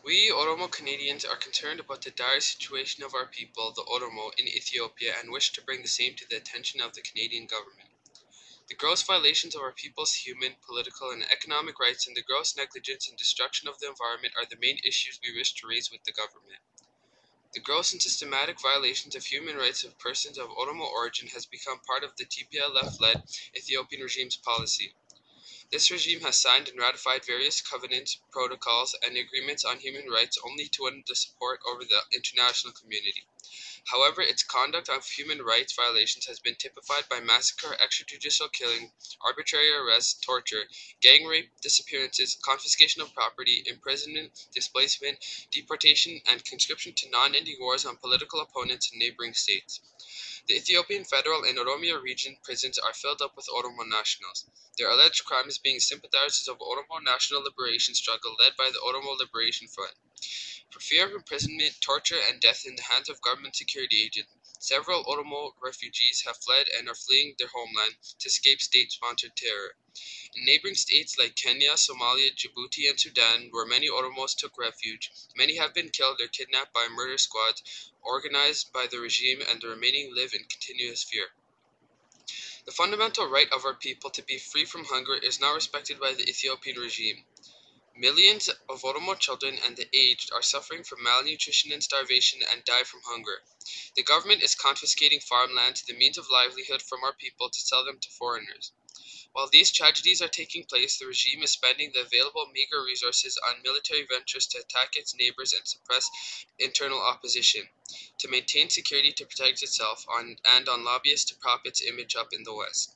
We Oromo Canadians are concerned about the dire situation of our people, the Oromo, in Ethiopia and wish to bring the same to the attention of the Canadian government. The gross violations of our people's human, political, and economic rights and the gross negligence and destruction of the environment are the main issues we wish to raise with the government. The gross and systematic violations of human rights of persons of Oromo origin has become part of the TPLF-led Ethiopian regime's policy. This regime has signed and ratified various covenants, protocols, and agreements on human rights only to win the support over the international community. However, its conduct of human rights violations has been typified by massacre, extrajudicial killing, arbitrary arrests, torture, gang rape, disappearances, confiscation of property, imprisonment, displacement, deportation, and conscription to non-ending wars on political opponents in neighboring states. The Ethiopian Federal and Oromia region prisons are filled up with Oromo nationals. Their alleged crimes being sympathizers of Oromo national liberation struggle led by the Oromo Liberation Front. For fear of imprisonment, torture, and death in the hands of government security agents, several Oromo refugees have fled and are fleeing their homeland to escape state-sponsored terror. In neighboring states like Kenya, Somalia, Djibouti, and Sudan, where many Oromos took refuge, many have been killed or kidnapped by murder squads organized by the regime, and the remaining live in continuous fear. The fundamental right of our people to be free from hunger is not respected by the Ethiopian regime. Millions of Oromo children and the aged are suffering from malnutrition and starvation and die from hunger. The government is confiscating farmlands, the means of livelihood, from our people to sell them to foreigners. While these tragedies are taking place, the regime is spending the available meager resources on military ventures to attack its neighbors and suppress internal opposition, to maintain security to protect itself, and on lobbyists to prop its image up in the West.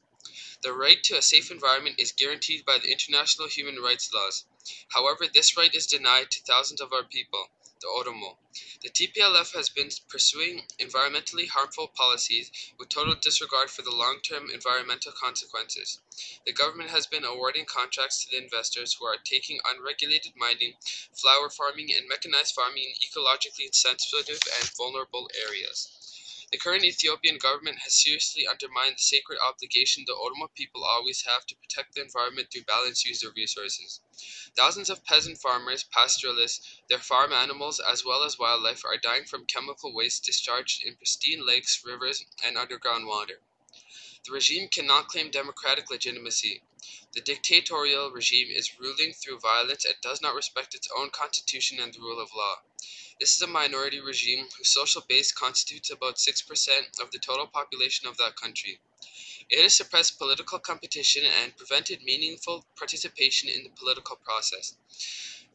The right to a safe environment is guaranteed by the international human rights laws. However, this right is denied to thousands of our people, the Oromo. The TPLF has been pursuing environmentally harmful policies with total disregard for the long-term environmental consequences. The government has been awarding contracts to the investors who are taking unregulated mining, flower farming, and mechanized farming in ecologically sensitive and vulnerable areas. The current Ethiopian government has seriously undermined the sacred obligation the Oromo people always have to protect the environment through balanced use of resources. Thousands of peasant farmers, pastoralists, their farm animals, as well as wildlife, are dying from chemical waste discharged in pristine lakes, rivers, and underground water. The regime cannot claim democratic legitimacy. The dictatorial regime is ruling through violence and does not respect its own constitution and the rule of law. This is a minority regime whose social base constitutes about 6% of the total population of that country. It has suppressed political competition and prevented meaningful participation in the political process.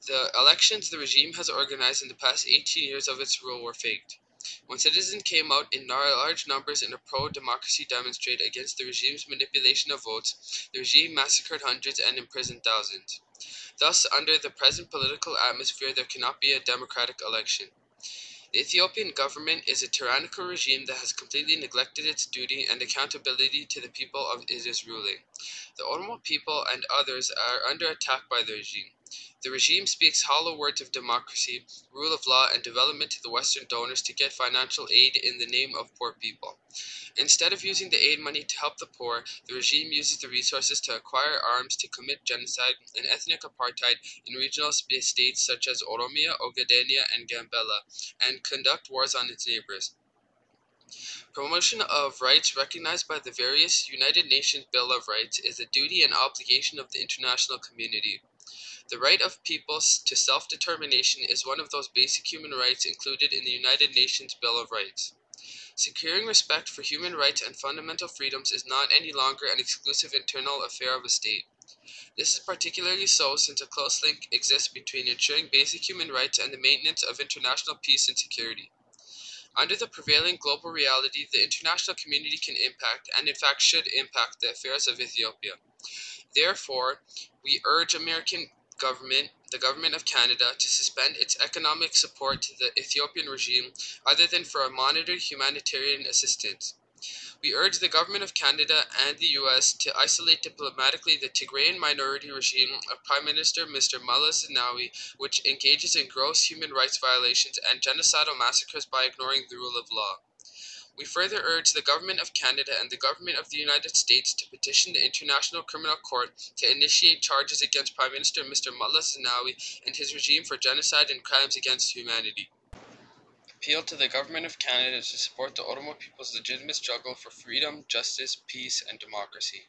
The elections the regime has organized in the past 18 years of its rule were faked. When citizens came out in large numbers in a pro-democracy demonstrate against the regime's manipulation of votes, the regime massacred hundreds and imprisoned thousands. Thus, under the present political atmosphere, there cannot be a democratic election. The Ethiopian government is a tyrannical regime that has completely neglected its duty and accountability to the people it is ruling. The Oromo people and others are under attack by the regime. The regime speaks hollow words of democracy, rule of law, and development to the Western donors to get financial aid in the name of poor people. Instead of using the aid money to help the poor, the regime uses the resources to acquire arms to commit genocide and ethnic apartheid in regional states such as Oromia, Ogaden, and Gambela, and conduct wars on its neighbors. Promotion of rights recognized by the various United Nations Bill of Rights is a duty and obligation of the international community. The right of peoples to self-determination is one of those basic human rights included in the United Nations Bill of Rights. Securing respect for human rights and fundamental freedoms is not any longer an exclusive internal affair of a state. This is particularly so since a close link exists between ensuring basic human rights and the maintenance of international peace and security. Under the prevailing global reality, the international community can impact, and in fact should impact, the affairs of Ethiopia. Therefore, we urge the government of Canada, to suspend its economic support to the Ethiopian regime other than for a monitored humanitarian assistance. We urge the government of Canada and the U.S. to isolate diplomatically the Tigrayan minority regime of Prime Minister Mr. Meles Zenawi, which engages in gross human rights violations and genocidal massacres by ignoring the rule of law. We further urge the Government of Canada and the Government of the United States to petition the International Criminal Court to initiate charges against Prime Minister Mr. Mullah Zenawi and his regime for genocide and crimes against humanity. Appeal to the Government of Canada to support the Otowwaa people's legitimate struggle for freedom, justice, peace, and democracy.